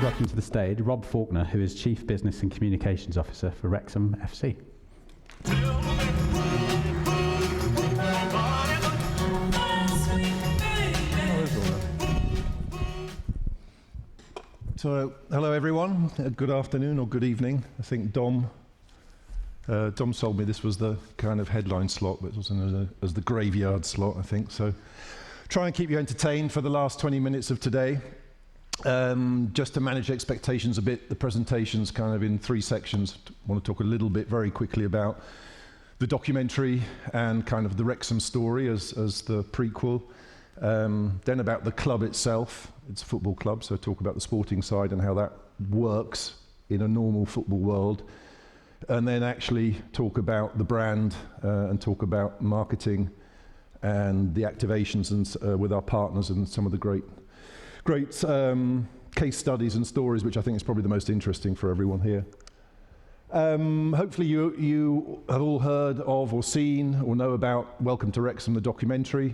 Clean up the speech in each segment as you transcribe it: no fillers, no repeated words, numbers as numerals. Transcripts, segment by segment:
please welcome to the stage Rob Faulkner, who is Chief Business and Communications Officer for Wrexham FC. So, hello everyone, good afternoon or good evening. I think Dom told me this was the kind of headline slot, but it was as the graveyard slot, I think. So, try and keep you entertained for the last 20 minutes of today. Just to manage expectations a bit, the presentation's kind of in 3 sections. I want to talk a little bit very quickly about the documentary and kind of the Wrexham story as the prequel. Then about the club itself. It's a football club, so talk about the sporting side and how that works in a normal football world. And then actually talk about the brand and talk about marketing and the activations and with our partners and some of the great case studies and stories, which I think is probably the most interesting for everyone here. Hopefully you have all heard of or seen or know about Welcome to Wrexham, the documentary.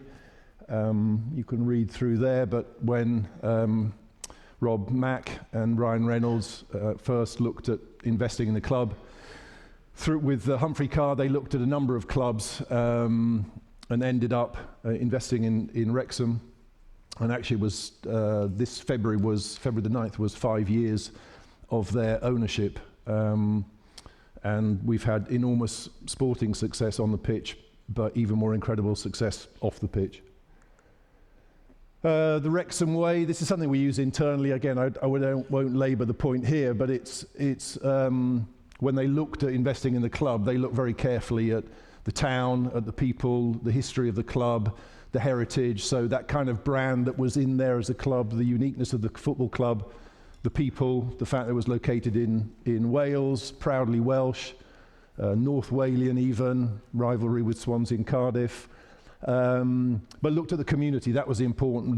You can read through there, but when Rob Mack and Ryan Reynolds first looked at investing in the club, with the Humphrey car, they looked at a number of clubs and ended up investing in Wrexham. And actually was this February the 9th was 5 years of their ownership. And we've had enormous sporting success on the pitch, but even more incredible success off the pitch. The Wrexham way, this is something we use internally. Again, I won't labour the point here, but it's when they looked at investing in the club, they looked very carefully at the town, at the people, the history of the club, the heritage, so that kind of brand that was in there as a club, the uniqueness of the football club, the people, the fact that it was located in Wales, proudly Welsh, North Walian even, rivalry with Swansea and Cardiff. But looked at the community, that was the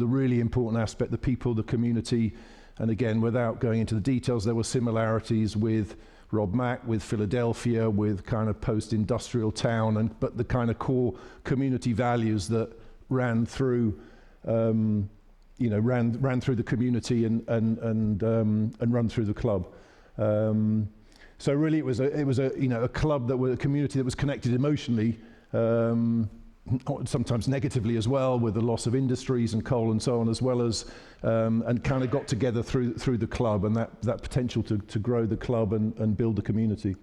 really important aspect, the people, the community. And again, without going into the details, there were similarities with Rob Mack, with Philadelphia, with kind of post-industrial town, but the kind of core community values that ran through, ran through the community and run through the club. So really, it was a club that was a community that was connected emotionally. Sometimes negatively as well, with the loss of industries and coal and so on, as well as and kind of got together through the club and that potential to grow the club and build the community.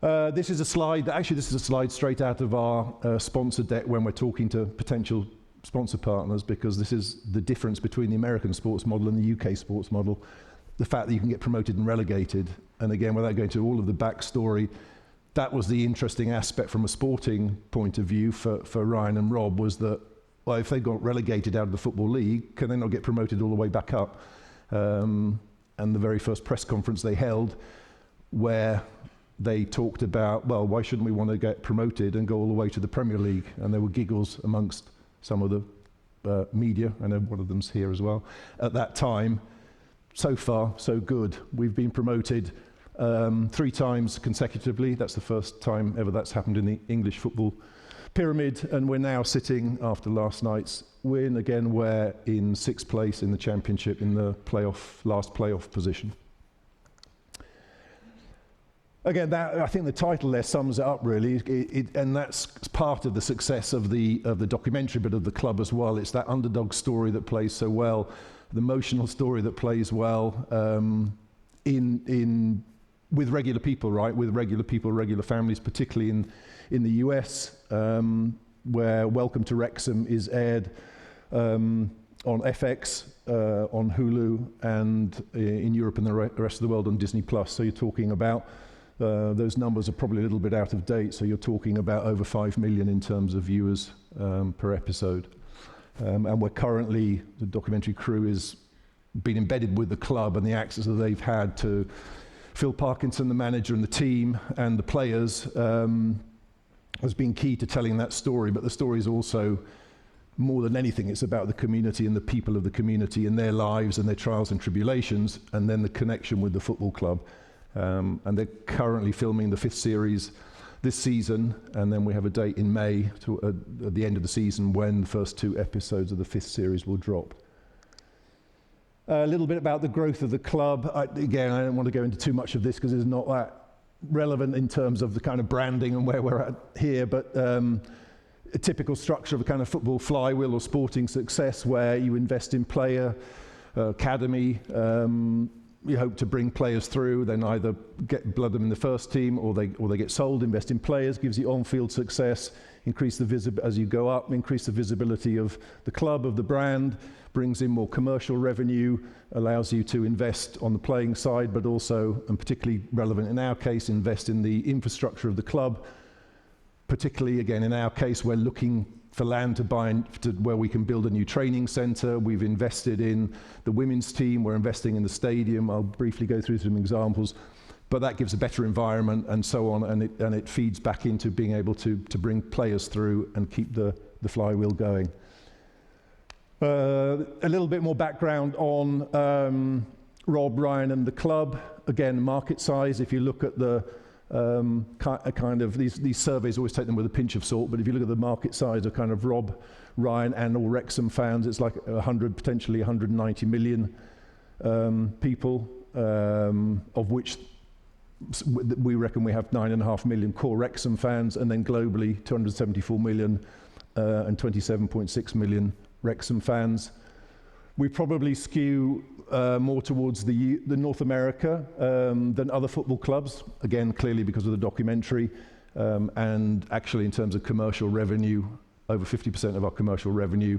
This is a slide straight out of our sponsor deck when we're talking to potential sponsor partners, because this is the difference between the American sports model and the UK sports model. The fact that you can get promoted and relegated, and again, without going to all of the backstory, that was the interesting aspect from a sporting point of view for Ryan and Rob, was that, well, if they got relegated out of the Football League, can they not get promoted all the way back up? And the very first press conference they held, where they talked about, well, why shouldn't we want to get promoted and go all the way to the Premier League? And there were giggles amongst some of the media. I know one of them's here as well. At that time, so far, so good. We've been promoted 3 times consecutively. That's the first time ever that's happened in the English football pyramid, and we're now sitting, after last night's win, again, we're in 6th place in the Championship in the last playoff position. Again, I think the title there sums it up really, and that's part of the success of the documentary, but of the club as well. It's that underdog story that plays so well, the emotional story that plays well with regular people, right? With regular people, regular families, particularly in the US, where Welcome to Wrexham is aired on FX, on Hulu, and in Europe and the rest of the world on Disney+. So you're talking about, those numbers are probably a little bit out of date, so you're talking about over 5 million in terms of viewers per episode. And we're currently, the documentary crew has been embedded with the club, and the access that they've had to Phil Parkinson, the manager, and the team and the players has been key to telling that story. But the story is also, more than anything, it's about the community and the people of the community and their lives and their trials and tribulations, and then the connection with the football club. And they're currently filming the 5th series this season, and then we have a date in May at the end of the season when the first 2 episodes of the 5th series will drop. A little bit about the growth of the club. Again, I don't want to go into too much of this because it's not that relevant in terms of the kind of branding and where we're at here, but a typical structure of a kind of football flywheel or sporting success where you invest in player, academy, you hope to bring players through, then either blood them in the first team or they get sold, invest in players, gives you on-field success, increase the as you go up, increase the visibility of the club, of the brand, brings in more commercial revenue, allows you to invest on the playing side, but also, and particularly relevant in our case, invest in the infrastructure of the club. Particularly, again, in our case, we're looking for land to buy where we can build a new training centre. We've invested in the women's team. We're investing in the stadium. I'll briefly go through some examples. But that gives a better environment and so on, and it feeds back into being able to bring players through and keep the flywheel going. A little bit more background on Rob, Ryan and the club. Again, market size, if you look at the kind of these surveys, always take them with a pinch of salt, but if you look at the market size of kind of Rob, Ryan and all Wrexham fans, it's like 100, potentially 190 million people, of which we reckon we have 9.5 million core Wrexham fans, and then globally 274 million and 27.6 million Wrexham fans. We probably skew more towards the North America than other football clubs, again, clearly because of the documentary, and actually in terms of commercial revenue, over 50% of our commercial revenue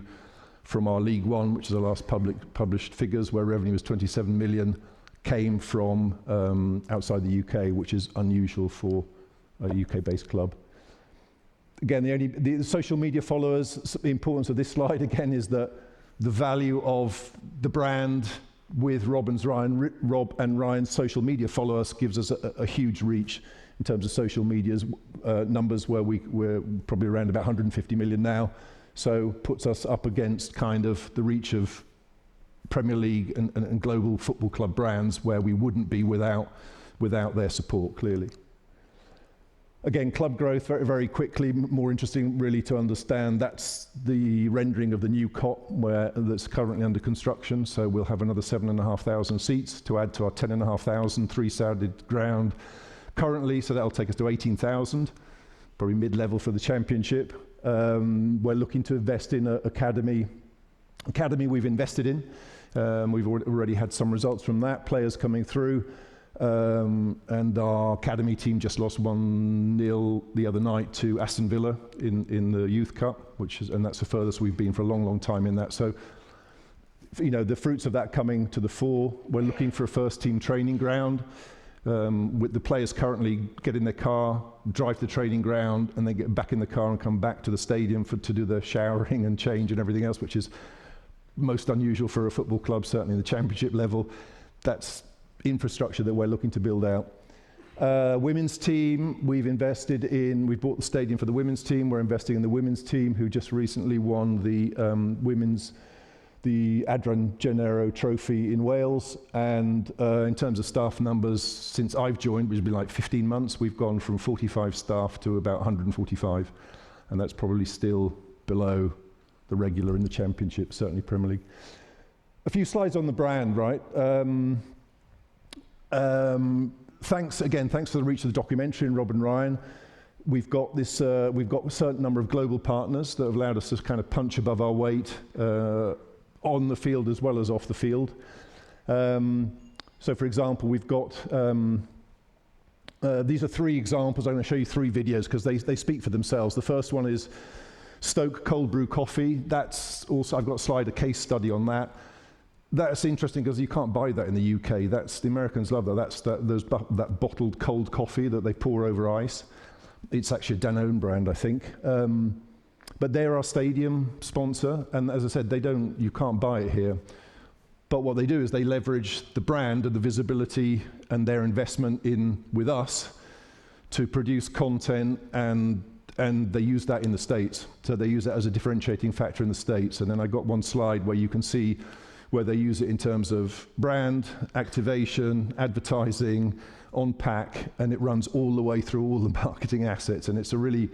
from our League One, which is our last published figures, where revenue was 27 million, came from outside the UK, which is unusual for a UK-based club. Again, the social media followers, the importance of this slide again is that the value of the brand with Rob and Ryan's social media followers gives us a huge reach in terms of social media's numbers, where we're probably around about 150 million now. So puts us up against kind of the reach of Premier League and global football club brands, where we wouldn't be without their support, clearly. Again, club growth very, very quickly, more interesting really to understand. That's the rendering of the new cot that's currently under construction. So we'll have another 7,500 seats to add to our 10,500 three-sided ground currently. So that'll take us to 18,000, probably mid-level for the championship. We're looking to invest in an academy. Academy we've invested in. We've already had some results from that, players coming through. And our academy team just lost 1-0 the other night to Aston Villa in the Youth Cup, and that's the furthest we've been for a long, long time in that. So, you know, the fruits of that coming to the fore. We're looking for a first-team training ground, with the players currently get in their car, drive to the training ground, and then get back in the car and come back to the stadium to do the showering and change and everything else, which is most unusual for a football club, certainly in the championship level. That's infrastructure that we're looking to build out. Women's team, we've bought the stadium for the women's team. We're investing in the women's team, who just recently won the Adran Gennaro Trophy in Wales. And in terms of staff numbers, since I've joined, which has been like 15 months, we've gone from 45 staff to about 145. And that's probably still below the regular in the championship, certainly Premier League. A few slides on the brand, right? Thanks for the reach of the documentary and Rob and Ryan. We've got a certain number of global partners that have allowed us to kind of punch above our weight on the field as well as off the field. So for example, we've got, these are 3 examples. I'm going to show you 3 videos because they speak for themselves. The first one is Stoke Cold Brew Coffee. That's also, I've got a slide, a case study on that. That's interesting because you can't buy that in the UK. The Americans love that. That's that bottled cold coffee that they pour over ice. It's actually a Danone brand, I think. But they're our stadium sponsor, and as I said, you can't buy it here. But what they do is they leverage the brand and the visibility and their investment with us to produce content, and they use that in the States. So they use that as a differentiating factor in the States. And then I got one slide where you can see where they use it in terms of brand, activation, advertising, on pack, and it runs all the way through all the marketing assets. And it's a really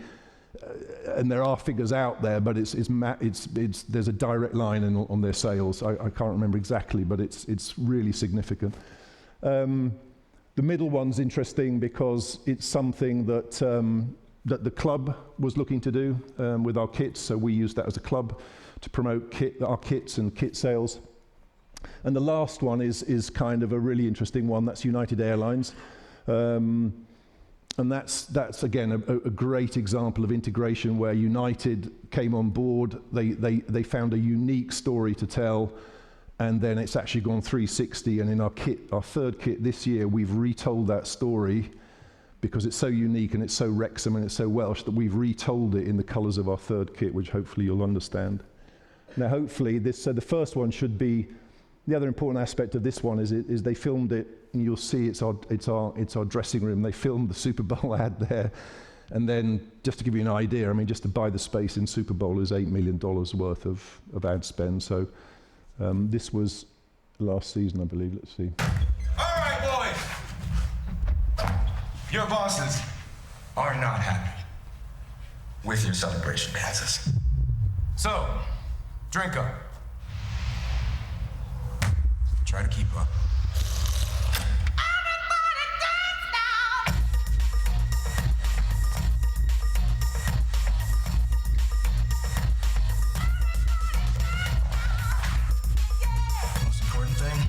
and there are figures out there, but there's a direct line on their sales. I can't remember exactly, but it's really significant. The middle one's interesting because it's something that the club was looking to do with our kits, so we used that as a club to promote our kits and kit sales. And the last one is kind of a really interesting one. That's United Airlines. And that's again a great example of integration where United came on board. They found a unique story to tell, and then it's actually gone 360. And in our third kit this year, we've retold that story because it's so unique and it's so Wrexham and it's so Welsh that we've retold it in the colours of our third kit, which hopefully you'll understand. Now, hopefully, the first one should be. The other important aspect of this one is they filmed it, and you'll see it's our dressing room. They filmed the Super Bowl ad there, and then just to give you an idea, I mean, just to buy the space in Super Bowl is $8 million worth of ad spend. So this was last season, I believe. Let's see. All right, boys. Your bosses are not happy with your celebration dances. So, drink up. Try to keep up. Everybody dance now. Most important thing,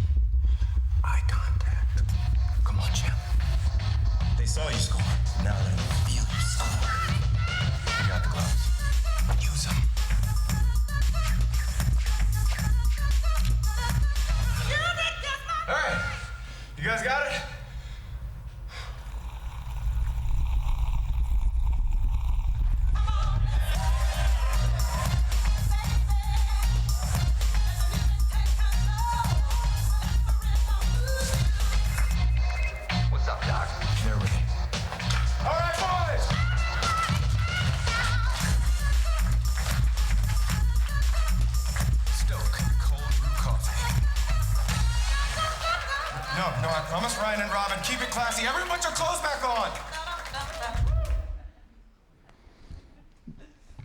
eye contact. Come on, champ. They saw you score. Now let them feel you score. You got the gloves. Use them. All right, you guys got it? What's up, Doc? They're ready. All right, boys! Stoke, cold brew coffee. No, I promise, Ryan and Robin, keep it classy. Everyone put your clothes back on.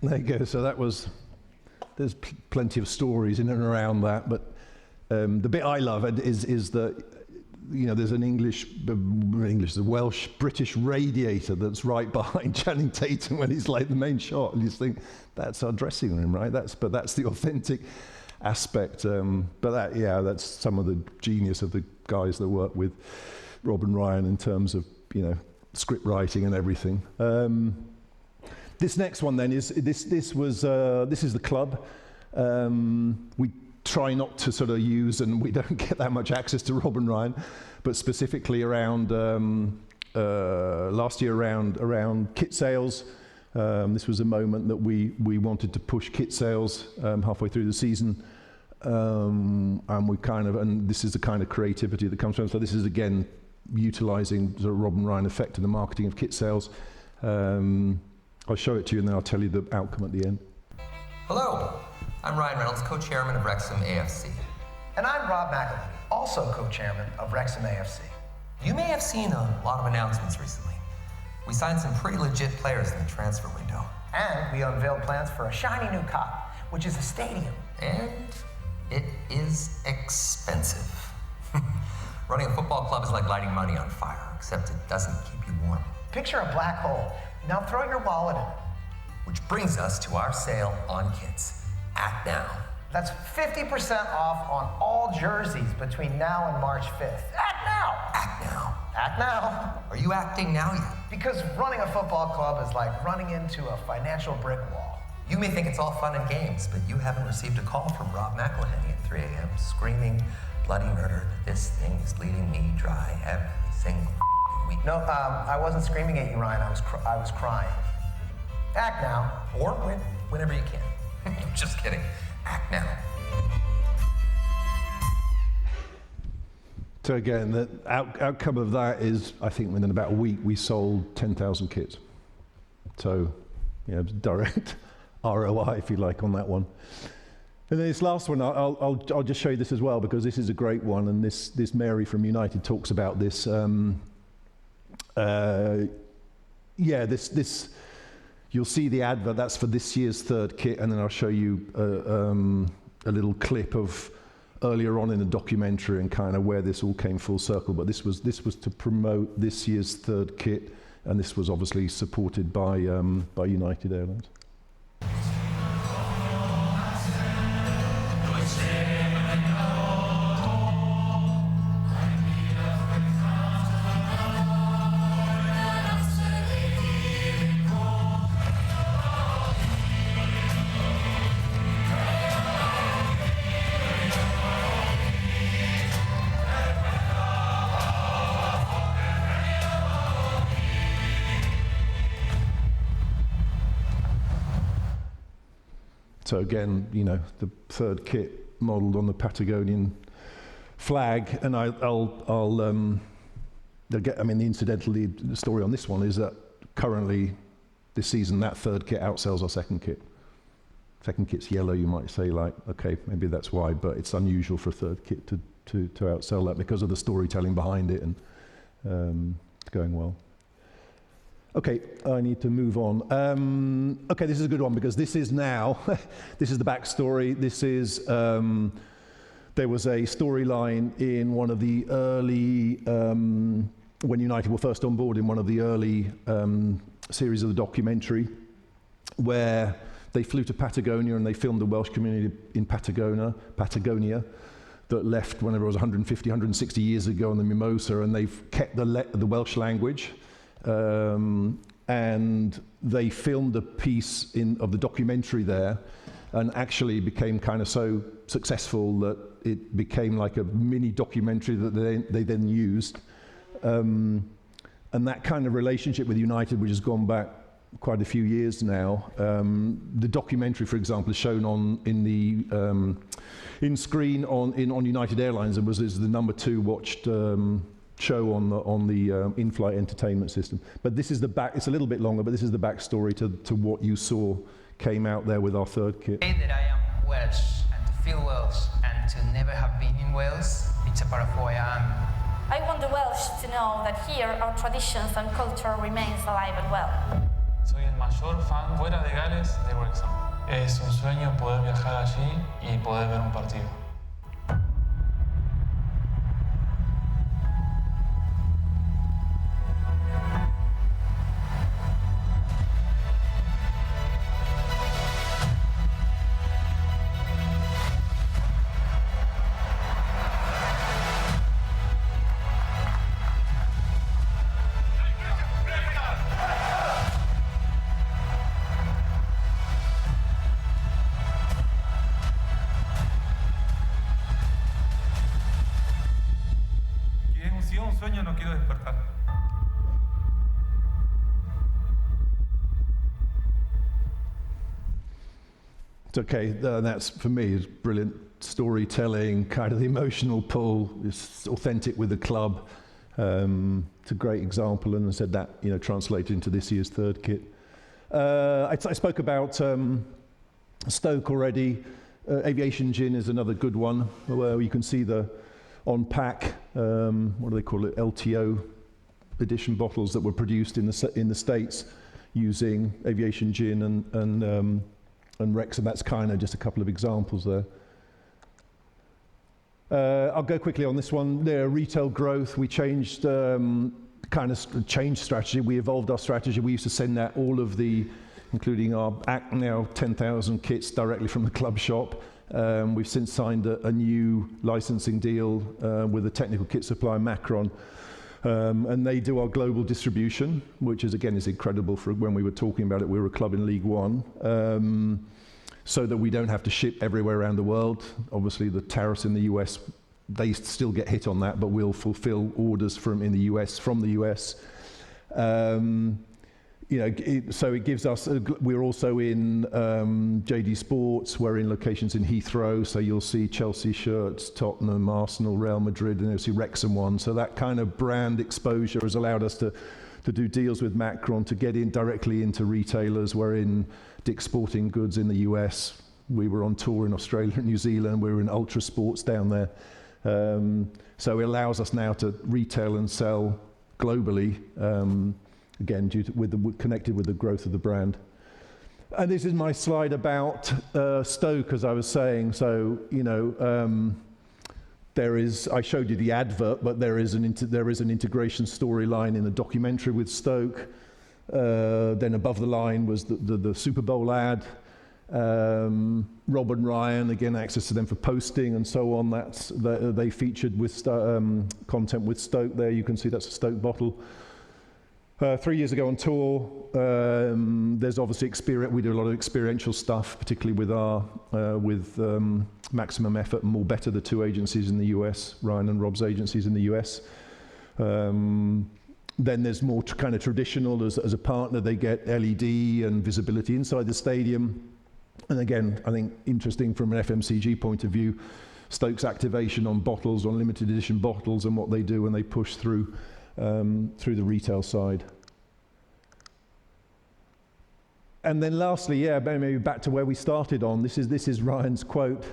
There you go. So there's plenty of stories in and around that, but the bit I love is that, you know, there's the Welsh British radiator that's right behind Channing Tatum when he's like the main shot, and you just think that's our dressing room, right? That's the authentic aspect. But that's some of the genius of the guys that work with Rob and Ryan in terms of, you know, script writing and everything. This next one then is this is the club. We try not to sort of use, and we don't get that much access to Rob and Ryan, but specifically around last year around kit sales. This was a moment that we wanted to push kit sales halfway through the season, and this is the kind of creativity that comes from. So this is again utilising the Rob and Ryan effect in the marketing of kit sales. I'll show it to you and then I'll tell you the outcome at the end. Hello, I'm Ryan Reynolds, co-chairman of Wrexham AFC. And I'm Rob McElhenney, also co-chairman of Wrexham AFC. You may have seen a lot of announcements recently. We signed some pretty legit players in the transfer window. And we unveiled plans for a shiny new cop, which is a stadium. And it is expensive. Running a football club is like lighting money on fire, except it doesn't keep you warm. Picture a black hole. Now throw your wallet in it. Which brings us to our sale on kits. Act now. That's 50% off on all jerseys between now and March 5th. Act now! Act now. Act now! Are you acting now yet? Because running a football club is like running into a financial brick wall. You may think it's all fun and games, but you haven't received a call from Rob McElhenney at 3 a.m. screaming bloody murder. This thing is bleeding me dry every single week. No, I wasn't screaming at you, Ryan. I was crying. Act now. Or whenever you can. Just kidding. Act now. So again, the outcome of that is, I think within about a week, we sold 10,000 kits. So, you know, direct ROI, if you like, on that one. And then this last one, I'll just show you this as well, because this is a great one, and this Mary from United talks about this. This You'll see the advert, that's for this year's third kit, and then I'll show you a little clip of earlier on in the documentary and kind of where this all came full circle. But this was to promote this year's third kit, and this was obviously supported by United Airlines. So again, you know, the third kit modelled on the Patagonian flag, and incidentally, the story on this one is that currently, this season, that third kit outsells our second kit. Second kit's yellow, you might say, like, okay, maybe that's why, but it's unusual for a third kit to outsell that because of the storytelling behind it, and it's going well. Okay, I need to move on. Okay, this is a good one because this is now, this is the backstory. This is, there was a storyline in one of the early, when United were first on board, in one of the early series of the documentary, where they flew to Patagonia and they filmed the Welsh community in Patagonia, that left whenever it was 150, 160 years ago on the Mimosa, and they've kept the Welsh language. And they filmed a piece of the documentary there, and actually became kind of so successful that it became like a mini documentary that they then used. And that kind of relationship with United, which has gone back quite a few years now, the documentary, for example, is shown in screen on United Airlines, and is the #2 watched show on the in-flight entertainment system. But this is it's a little bit longer, but this is the backstory to what you saw came out there with our third kit. That I am Welsh, and to feel Welsh, and to never have been in Wales, it's a part of who I am. I want the Welsh to know that here our traditions and culture remains alive and well. Soy el mayor fan fuera de Gales de Wrexham. Es un sueño poder viajar allí y poder ver un partido. Un sueño, no quiero despertar. It's okay, that's for me is brilliant storytelling, kind of the emotional pull. It's authentic with the club. It's a great example, and I said that, you know, translated into this year's third kit. I spoke about Stoke already. Aviation gin is another good one, where you can see the on pack, what do they call it, LTO edition bottles that were produced in the States using aviation gin and Wrexham. That's kind of just a couple of examples there. I'll go quickly on this one. There, retail growth, we changed changed strategy. We evolved our strategy. We used to send out all of the, including our now 10,000 kits directly from the club shop. We've since signed a new licensing deal with a technical kit supplier, Macron, and they do our global distribution, which is incredible for when we were talking about it. We were a club in League One, so that we don't have to ship everywhere around the world. Obviously, the tariffs in the US, they still get hit on that, but we'll fulfill orders from the US. So it gives us, we're also in JD Sports, we're in locations in Heathrow, so you'll see Chelsea shirts, Tottenham, Arsenal, Real Madrid, and you'll see Wrexham one. So that kind of brand exposure has allowed us to do deals with Macron, to get in directly into retailers. We're in Dick's Sporting Goods in the US, we were on tour in Australia and New Zealand, we were in Ultra Sports down there. So it allows us now to retail and sell globally, again, connected with the growth of the brand. And this is my slide about Stoke, as I was saying. So, I showed you the advert, but there is an integration storyline in the documentary with Stoke. Then above the line was the Super Bowl ad. Rob and Ryan, again, access to them for posting and so on. They featured with content with Stoke there. You can see that's a Stoke bottle. 3 years ago on tour, there's obviously we do a lot of experiential stuff, particularly with Maximum Effort and More Better, the two agencies in the US, Ryan and Rob's agencies in the US. Then there's more kind of traditional. As a partner, they get LED and visibility inside the stadium. And again, I think interesting from an FMCG point of view, Stoke's activation on bottles, on limited edition bottles, and what they do when they push through the retail side. And then lastly, maybe back to where we started on. This is Ryan's quote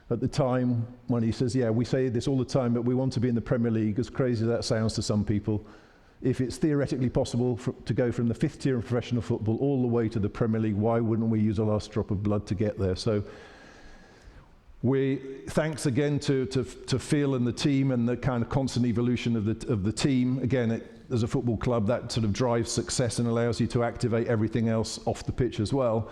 at the time when he says, we say this all the time, but we want to be in the Premier League, as crazy as that sounds to some people. If it's theoretically possible to go from the 5th tier of professional football all the way to the Premier League, why wouldn't we use a last drop of blood to get there? So thanks again to Phil and the team and the kind of constant evolution of the team. Again, as a football club, that sort of drives success and allows you to activate everything else off the pitch as well.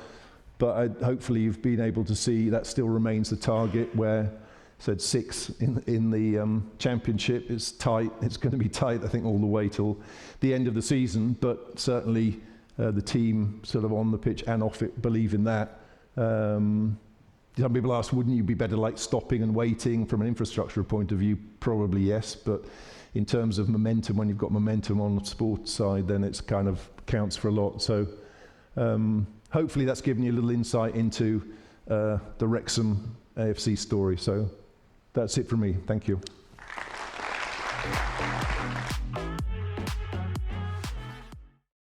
But hopefully you've been able to see that still remains the target, where said 6 in the championship is tight. It's going to be tight, I think, all the way till the end of the season. But certainly the team sort of on the pitch and off it believe in that. Some people ask, wouldn't you be better like stopping and waiting from an infrastructure point of view? Probably yes, but in terms of momentum, when you've got momentum on the sports side, then it's kind of counts for a lot. So hopefully that's given you a little insight into the Wrexham AFC story. So that's it from me. Thank you.